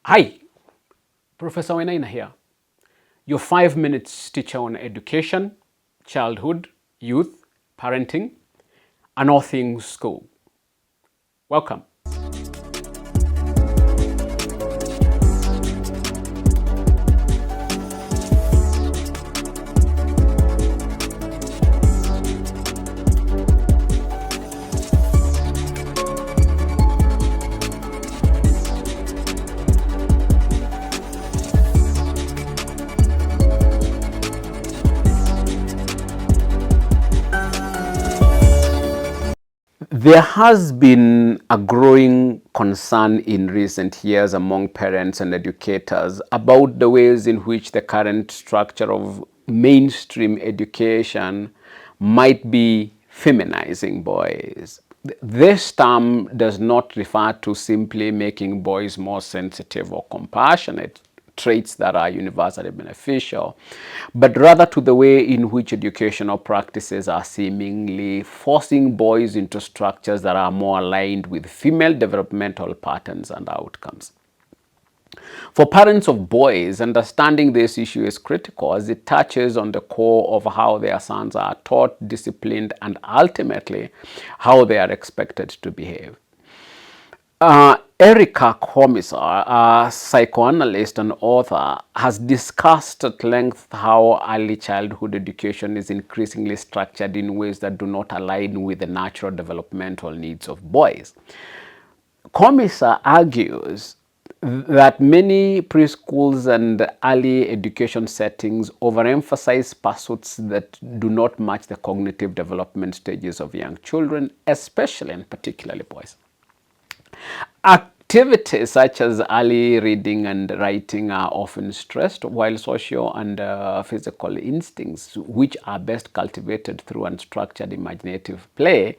Hi, Professor Wainaina here, your 5 minutes teacher on education, childhood, youth, parenting, and all things school. Welcome. There has been a growing concern in recent years among parents and educators about the ways in which the current structure of mainstream education might be feminizing boys. This term does not refer to simply making boys more sensitive or compassionate, traits that are universally beneficial, but rather to the way in which educational practices are seemingly forcing boys into structures that are more aligned with female developmental patterns and outcomes. For parents of boys, understanding this issue is critical as it touches on the core of how their sons are taught, disciplined, and ultimately how they are expected to behave. Erica Komisar, a psychoanalyst and author, has discussed at length how early childhood education is increasingly structured in ways that do not align with the natural developmental needs of boys. Komisar argues that many preschools and early education settings overemphasize pursuits that do not match the cognitive development stages of young children, especially and particularly boys. Activities such as early reading and writing are often stressed, while social and physical instincts, which are best cultivated through unstructured imaginative play,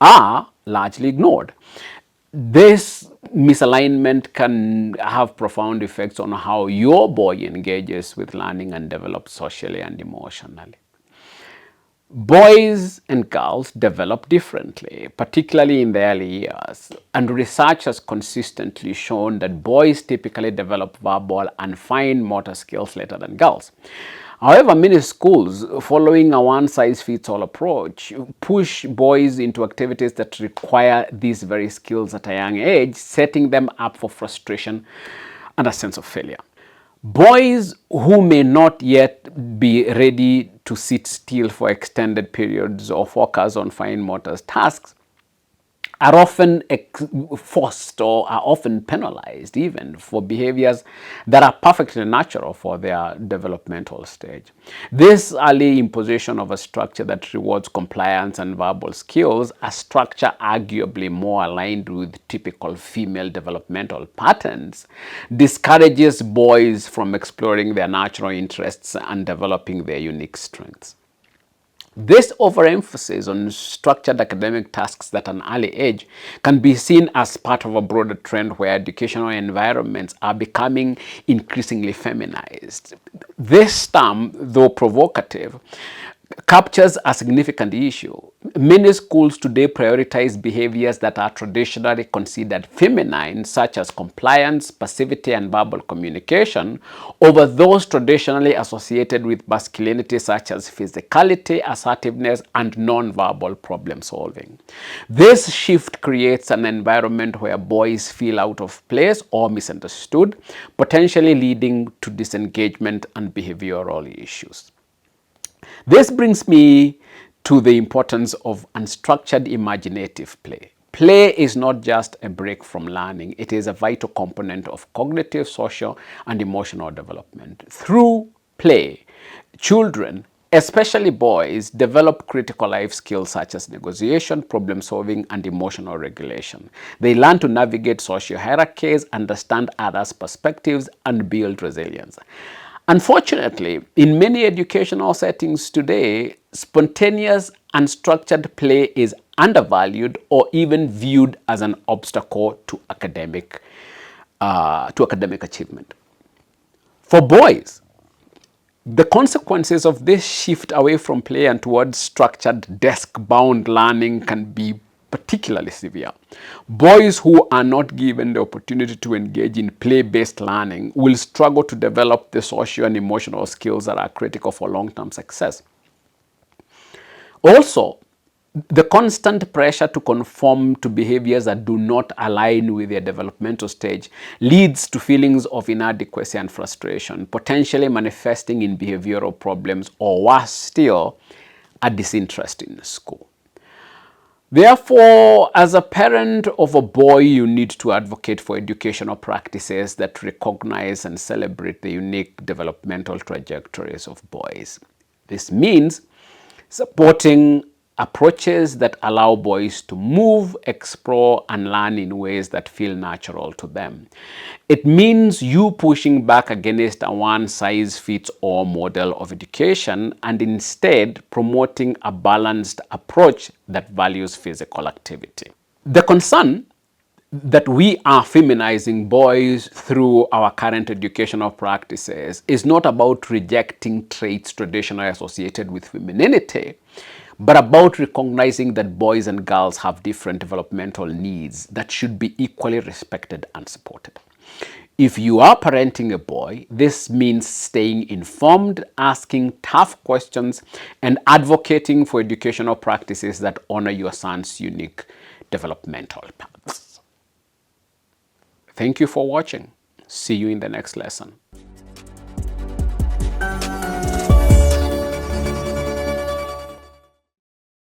are largely ignored. This misalignment can have profound effects on how your boy engages with learning and develops socially and emotionally. Boys and girls develop differently, particularly in the early years, and research has consistently shown that boys typically develop verbal and fine motor skills later than girls. However, many schools, following a one-size-fits-all approach, push boys into activities that require these very skills at a young age, setting them up for frustration and a sense of failure. Boys who may not yet be ready to sit still for extended periods or focus on fine motor tasks are often forced or are often penalized even for behaviors that are perfectly natural for their developmental stage. This early imposition of a structure that rewards compliance and verbal skills, a structure arguably more aligned with typical female developmental patterns, discourages boys from exploring their natural interests and developing their unique strengths. This overemphasis on structured academic tasks at an early age can be seen as part of a broader trend where educational environments are becoming increasingly feminized. This term, though provocative, captures a significant issue. Many schools today prioritize behaviors that are traditionally considered feminine, such as compliance, passivity, and verbal communication, over those traditionally associated with masculinity, such as physicality, assertiveness, and non-verbal problem solving. This shift creates an environment where boys feel out of place or misunderstood, potentially leading to disengagement and behavioral issues. This brings me to the importance of unstructured imaginative play. Play is not just a break from learning, it is a vital component of cognitive, social, and emotional development. Through play, children, especially boys, develop critical life skills such as negotiation, problem solving, and emotional regulation. They learn to navigate social hierarchies, understand others' perspectives, and build resilience. Unfortunately, in many educational settings today, spontaneous, unstructured play is undervalued or even viewed as an obstacle to academic achievement. For boys, the consequences of this shift away from play and towards structured, desk-bound learning can be particularly severe. Boys who are not given the opportunity to engage in play-based learning will struggle to develop the social and emotional skills that are critical for long-term success. Also, the constant pressure to conform to behaviors that do not align with their developmental stage leads to feelings of inadequacy and frustration, potentially manifesting in behavioral problems or, worse still, a disinterest in school. Therefore, as a parent of a boy, you need to advocate for educational practices that recognize and celebrate the unique developmental trajectories of boys. This means supporting approaches that allow boys to move, explore, and learn in ways that feel natural to them. It means you pushing back against a one-size-fits-all model of education and instead promoting a balanced approach that values physical activity. The concern that we are feminizing boys through our current educational practices is not about rejecting traits traditionally associated with femininity, but about recognizing that boys and girls have different developmental needs that should be equally respected and supported. If you are parenting a boy, this means staying informed, asking tough questions, and advocating for educational practices that honor your son's unique developmental paths. Thank you for watching. See you in the next lesson.